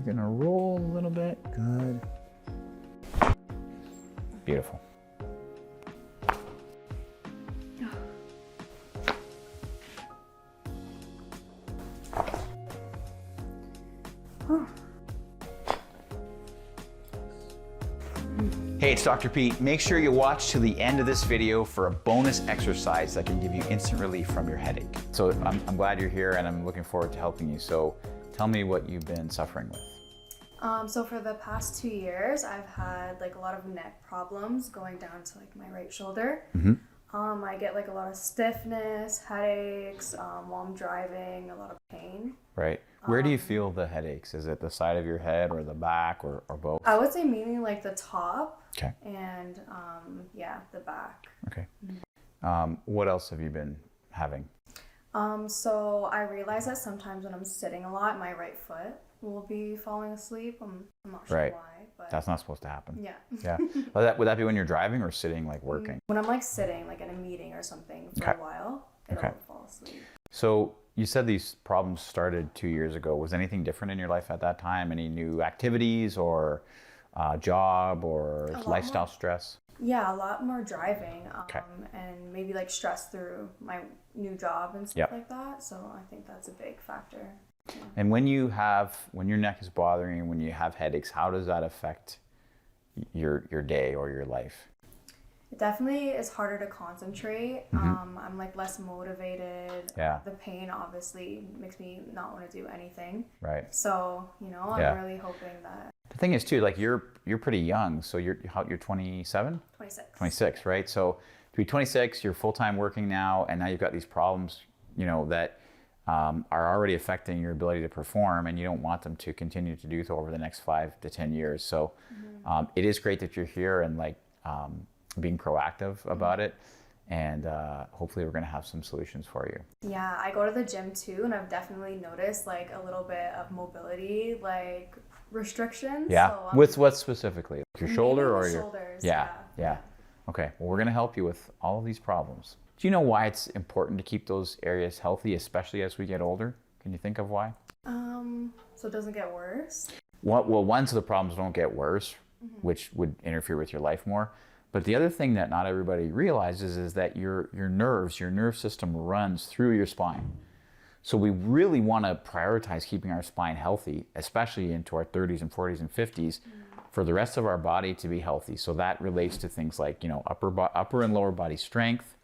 You're gonna roll a little bit. Good. Beautiful. Hey, it's Dr. Pete. Make sure you watch to the end of this video for a bonus exercise that can give you instant relief from your headache. So I'm glad you're here and I'm looking forward to helping you. So tell me what you've been suffering with. So for the past 2 years, I've had like a lot of neck problems going down to like my right shoulder. I get like a lot of stiffness, headaches, while I'm driving, a lot of pain. Right. Where do you feel the headaches? Is it the side of your head or the back or both? I would say mainly like the top. Okay. And yeah, the back. Okay. What else have you been having? So I realize that sometimes when I'm sitting a lot, my right foot will be falling asleep. I'm not sure why. But that's not supposed to happen. Yeah. Yeah. Would that be when you're driving or sitting, like working? When I'm like sitting, like in a meeting or something for a while, it'll fall asleep. So you said these problems started 2 years ago. Was anything different in your life at that time? Any new activities or job or lifestyle stress? Yeah, a lot more driving and maybe like stress through my new job and stuff like that. So I think that's a big factor. Yeah. And when your neck is bothering you, when you have headaches, how does that affect your day or your life? It definitely is harder to concentrate. I'm like less motivated. Yeah. The pain obviously makes me not want to do anything. Right. So, I'm really hoping that. The thing is too, like you're pretty young. So you're 27? 26. 26, right? So to be 26, you're full-time working now, and now you've got these problems, that are already affecting your ability to perform, and you don't want them to continue to do so over the next 5 to 10 years. So it is great that you're here and like being proactive about it, and hopefully we're going to have some solutions for you. Yeah, I go to the gym too, and I've definitely noticed like a little bit of mobility like restrictions. Yeah. So, With what specifically? Your shoulder or your shoulders? Yeah. Okay. Well, we're going to help you with all of these problems. Do you know why it's important to keep those areas healthy, especially as we get older? Can you think of why? So it doesn't get worse? Well, one, so the problems don't get worse, which would interfere with your life more. But the other thing that not everybody realizes is that your nerve system runs through your spine. So we really want to prioritize keeping our spine healthy, especially into our 30s and 40s and 50s, for the rest of our body to be healthy. So that relates to things like, upper and lower body strength,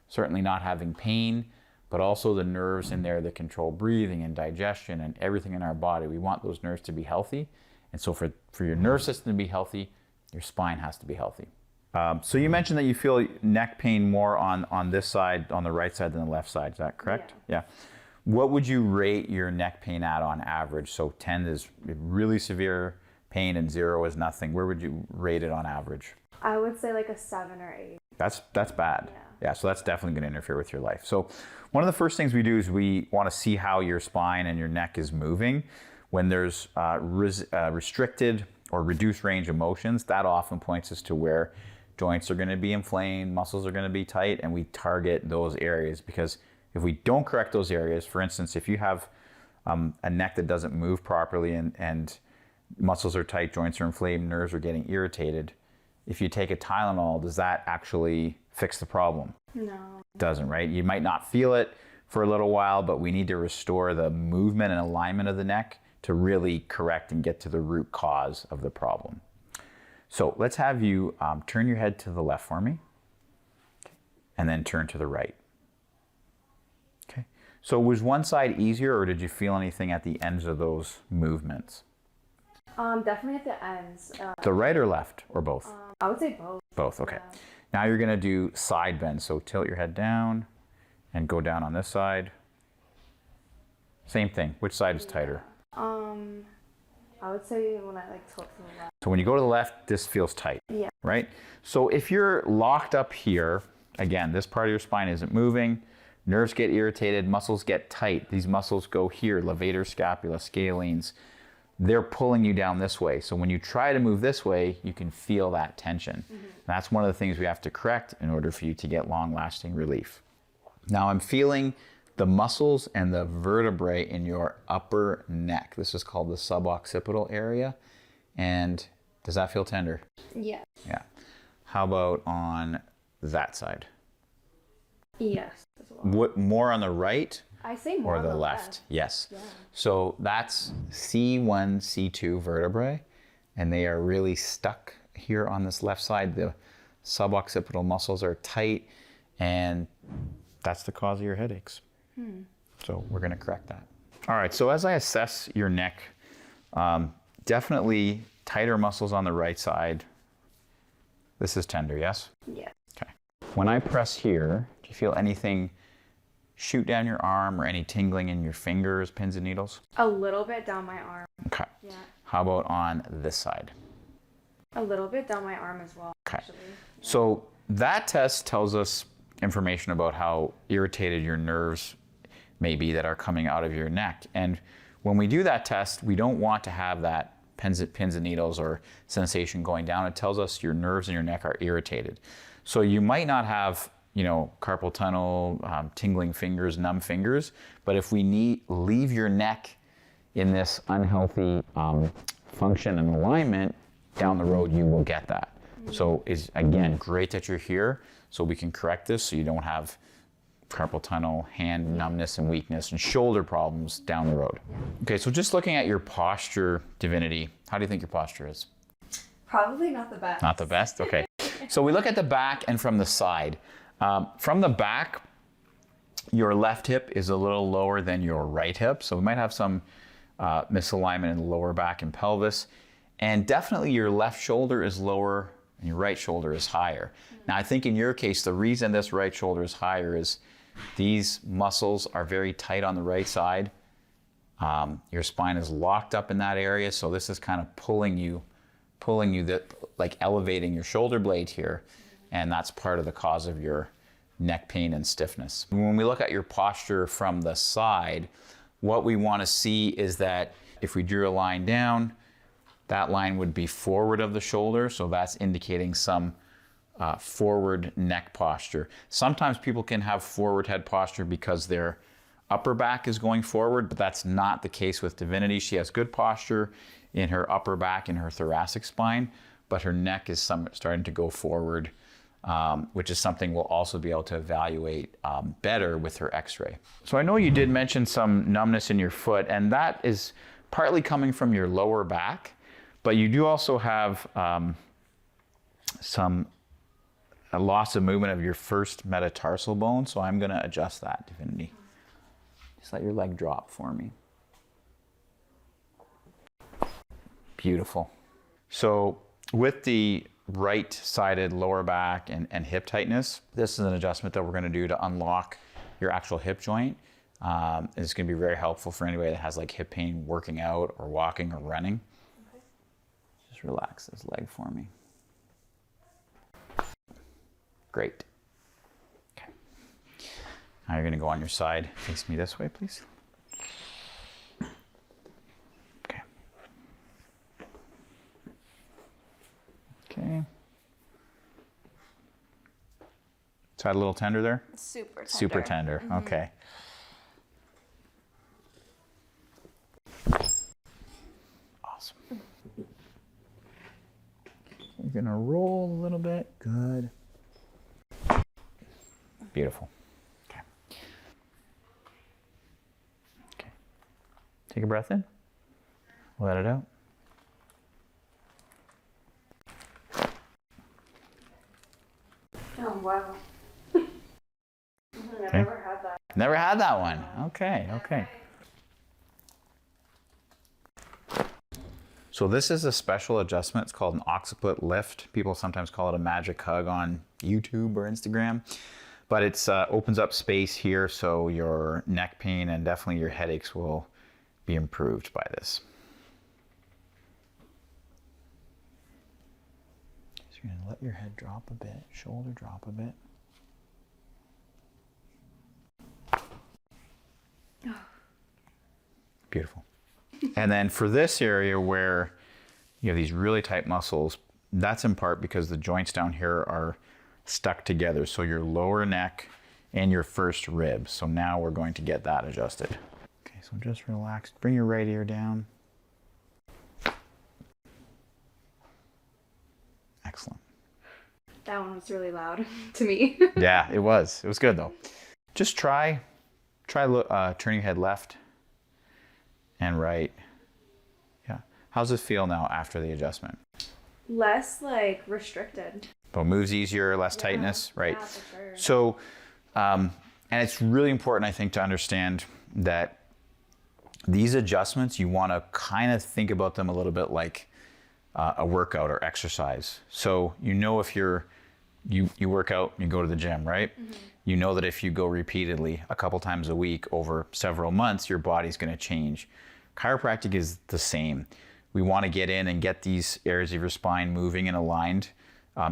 certainly not having pain, but also the nerves in there that control breathing and digestion and everything in our body. We want those nerves to be healthy. And so for your nerve system to be healthy, your spine has to be healthy. So you mentioned that you feel neck pain more on this side, on the right side than the left side. Is that correct? Yeah. What would you rate your neck pain at on average? So 10 is really severe pain and 0 is nothing. Where would you rate it on average? I would say like a 7 or 8. That's bad. Yeah, so that's definitely going to interfere with your life. So one of the first things we do is we want to see how your spine and your neck is moving. When there's restricted or reduced range of motions, that often points us to where joints are going to be inflamed, muscles are going to be tight, and we target those areas. Because if we don't correct those areas, for instance, if you have a neck that doesn't move properly and muscles are tight, joints are inflamed, nerves are getting irritated, if you take a Tylenol, does that actually fix the problem? No. It doesn't, right? You might not feel it for a little while, but we need to restore the movement and alignment of the neck to really correct and get to the root cause of the problem. So let's have you turn your head to the left for me, and then turn to the right. Okay. So was one side easier, or did you feel anything at the ends of those movements? Definitely at the ends. The right or left, or both? I would say both. Both, okay. Yeah. Now you're gonna do side bend. So tilt your head down and go down on this side. Same thing. Which side is tighter? I would say when I like tilt to the left. So when you go to the left, this feels tight. Yeah. Right? So if you're locked up here, again, this part of your spine isn't moving, nerves get irritated, muscles get tight. These muscles go here, levator scapula, scalenes. They're pulling you down this way. So when you try to move this way, you can feel that tension. That's one of the things we have to correct in order for you to get long-lasting relief. Now I'm feeling the muscles and the vertebrae in your upper neck. This is called the suboccipital area. And does that feel tender? Yeah. Yeah. How about on that side? Yes. As well. What, more on the right I say more or on the left? Yes. Yeah. So that's C1, C2 vertebrae, and they are really stuck here on this left side. The suboccipital muscles are tight, and that's the cause of your headaches. So we're going to correct that. All right, so as I assess your neck, definitely tighter muscles on the right side. This is tender, yes? Yeah. Okay. When I press here, do you feel anything shoot down your arm or any tingling in your fingers, pins and needles? A little bit down my arm. Okay. Yeah. How about on this side? A little bit down my arm as well, Okay. actually. So that test tells us information about how irritated your nerves may be that are coming out of your neck. And when we do that test, we don't want to have that pins and needles or sensation going down. It tells us your nerves in your neck are irritated. So you might not have, you know, carpal tunnel, tingling fingers, numb fingers, but if we leave your neck in this unhealthy function and alignment, down the road you will get that. So it's, again, great that you're here so we can correct this so you don't have carpal tunnel, hand numbness and weakness, and shoulder problems down the road. Okay, so just looking at your posture, Divinity, how do you think your posture is? Probably not the best. Not the best? Okay. So we look at the back and from the side. From the back, your left hip is a little lower than your right hip, so we might have some misalignment in the lower back and pelvis. And definitely your left shoulder is lower and your right shoulder is higher. Now, I think in your case, the reason this right shoulder is higher is these muscles are very tight on the right side. Your spine is locked up in that area, so this is kind of pulling you like elevating your shoulder blade here, and that's part of the cause of your neck pain and stiffness. When we look at your posture from the side, what we want to see is that if we drew a line down, that line would be forward of the shoulder, so that's indicating some forward neck posture. Sometimes people can have forward head posture because their upper back is going forward, but that's not the case with Divinity. She has good posture in her upper back and her thoracic spine, but her neck is starting to go forward, which is something we'll also be able to evaluate better with her x-ray. So I know you did mention some numbness in your foot, and that is partly coming from your lower back, but you do also have a loss of movement of your first metatarsal bone, so I'm going to adjust that, Divinity. Just let your leg drop for me. Beautiful. So with the right-sided lower back and hip tightness, this is an adjustment that we're going to do to unlock your actual hip joint. It's going to be very helpful for anybody that has like hip pain working out or walking or running. Okay. Just relax this leg for me. Great. Okay. Now you're going to go on your side. Face me this way, please. Okay. Okay. Side a little tender there? Super tender. Super tender. Mm-hmm. Okay. Awesome. You're going to roll a little bit. Good. Beautiful. Okay. Okay. Take a breath in. Let it out. Oh, wow. I've never had that. Never had that one. Okay, okay. So this is a special adjustment. It's called an occiput lift. People sometimes call it a magic hug on YouTube or Instagram. But it opens up space here, so your neck pain and definitely your headaches will be improved by this. So you're going to let your head drop a bit, shoulder drop a bit. Beautiful. And then for this area where you have these really tight muscles, that's in part because the joints down here are stuck together. So your lower neck and your first rib. So now we're going to get that adjusted. Okay, so just relax. Bring your right ear down. Excellent. That one was really loud to me. Yeah, it was. It was good though. Just try turning your head left and right. Yeah. How's this feel now after the adjustment? Less like restricted. But moves easier, less tightness, right? Yeah, for sure. So, and it's really important, I think, to understand that these adjustments, you want to kind of think about them a little bit like a workout or exercise. So, if you work out, you go to the gym, right? You know that if you go repeatedly a couple times a week over several months, your body's going to change. Chiropractic is the same. We want to get in and get these areas of your spine moving and aligned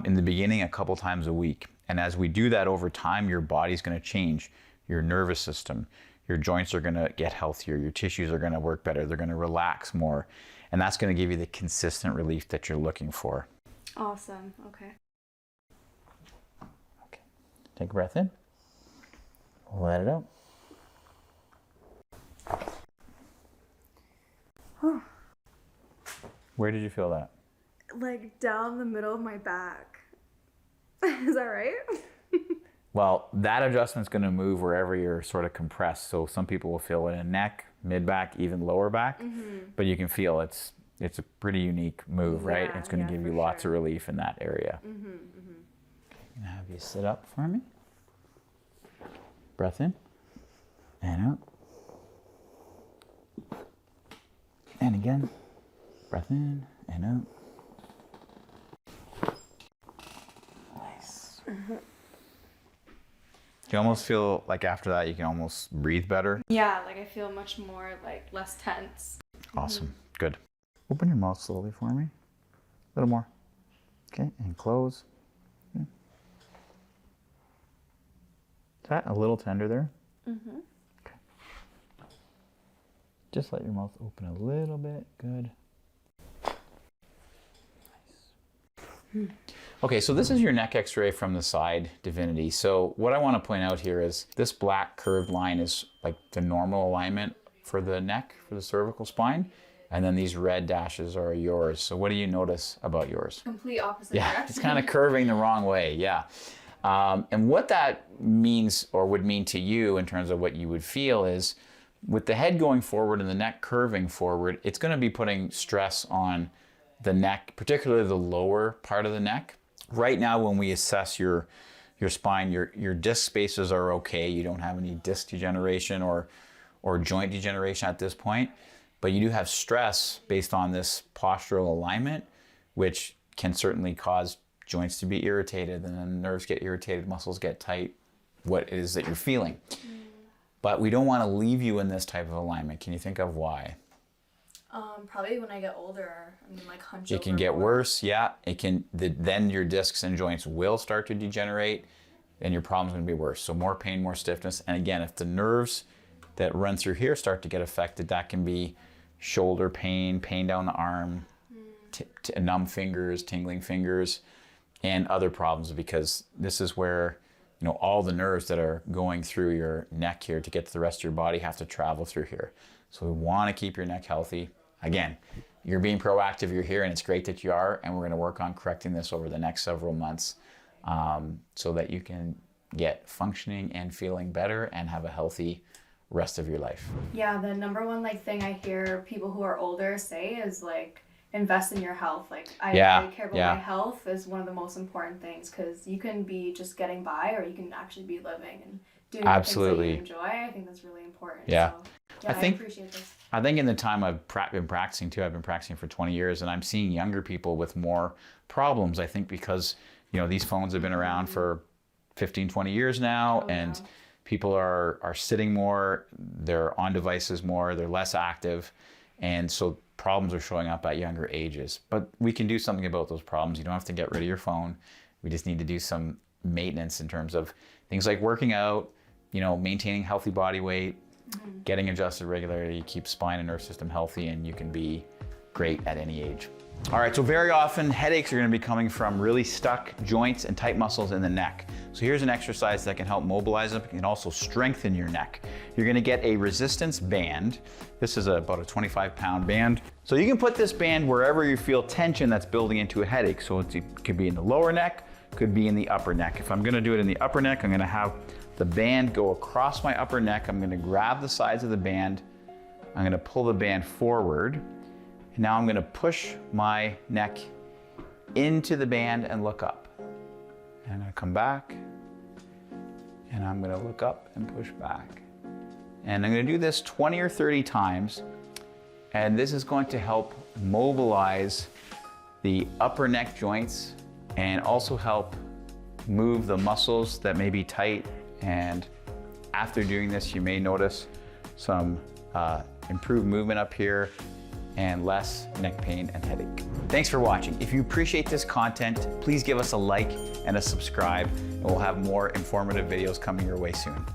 in the beginning a couple times a week. And as we do that over time, your body's going to change. Your nervous system, your joints are going to get healthier. Your tissues are going to work better. They're going to relax more. And that's going to give you the consistent relief that you're looking for. Awesome. Okay. Okay. Take a breath in. Let it out. Where did you feel that? Like down the middle of my back. Is that right? Well, that adjustment's going to move wherever you're sort of compressed. So some people will feel it in neck, mid back, even lower back. But you can feel it's a pretty unique move, right? Yeah, It's going to give you lots of relief in that area. I'm going to have you sit up for me. Breath in and out. And again. Breath in and out. Nice. You almost feel like after that you can almost breathe better. Yeah, like I feel much more like less tense. Awesome. Good. Open your mouth slowly for me. A little more. Okay, and close. Okay. Is that a little tender there? Okay. Just let your mouth open a little bit. Good. Nice. Okay, so this is your neck x-ray from the side, Divinity. So what I want to point out here is this black curved line is like the normal alignment for the neck, for the cervical spine. And then these red dashes are yours. So what do you notice about yours? Complete opposite Yeah, direction. it's kind of curving the wrong way, yeah. And what that means or would mean to you in terms of what you would feel is with the head going forward and the neck curving forward, it's going to be putting stress on the neck, particularly the lower part of the neck. Right now, when we assess your spine, your disc spaces are okay. You don't have any disc degeneration or joint degeneration at this point, but you do have stress based on this postural alignment, which can certainly cause joints to be irritated, and then nerves get irritated, muscles get tight, what it is that you're feeling. But we don't want to leave you in this type of alignment. Can you think of why? Probably when I get older, I mean, like hunch It can get worse, yeah. It can. Then your discs and joints will start to degenerate, and your problem's going to be worse. So more pain, more stiffness, and again, if the nerves that run through here start to get affected, that can be shoulder pain, pain down the arm, numb fingers, tingling fingers, and other problems, because this is where all the nerves that are going through your neck here to get to the rest of your body have to travel through here. So we want to keep your neck healthy. Again, you're being proactive, you're here, and it's great that you are, and we're going to work on correcting this over the next several months so that you can get functioning and feeling better and have a healthy rest of your life. Yeah, the number one thing I hear people who are older say is invest in your health. I care about my health is one of the most important things, because you can be just getting by, or you can actually be living and doing the things that you enjoy. I think that's really important. Yeah. So, I appreciate this. I think in the time I've been practicing too, I've been practicing for 20 years, and I'm seeing younger people with more problems. I think because, these phones have been around for 15, 20 years now, and people are sitting more, they're on devices more, they're less active, and so problems are showing up at younger ages. But we can do something about those problems. You don't have to get rid of your phone. We just need to do some maintenance in terms of things like working out, maintaining healthy body weight, getting adjusted regularly, keep spine and nerve system healthy, and you can be great at any age. All right, so very often headaches are gonna be coming from really stuck joints and tight muscles in the neck. So here's an exercise that can help mobilize them and also strengthen your neck. You're gonna get a resistance band. This is about a 25-pound band. So you can put this band wherever you feel tension that's building into a headache. So it could be in the lower neck, could be in the upper neck. If I'm gonna do it in the upper neck, I'm gonna have the band go across my upper neck. I'm gonna grab the sides of the band. I'm gonna pull the band forward. And now I'm gonna push my neck into the band and look up. And I'm gonna come back, and I'm gonna look up and push back. And I'm gonna do this 20 or 30 times, and this is going to help mobilize the upper neck joints and also help move the muscles that may be tight. And after doing this, you may notice some improved movement up here and less neck pain and headache. Thanks for watching. If you appreciate this content, please give us a like and a subscribe, and we'll have more informative videos coming your way soon.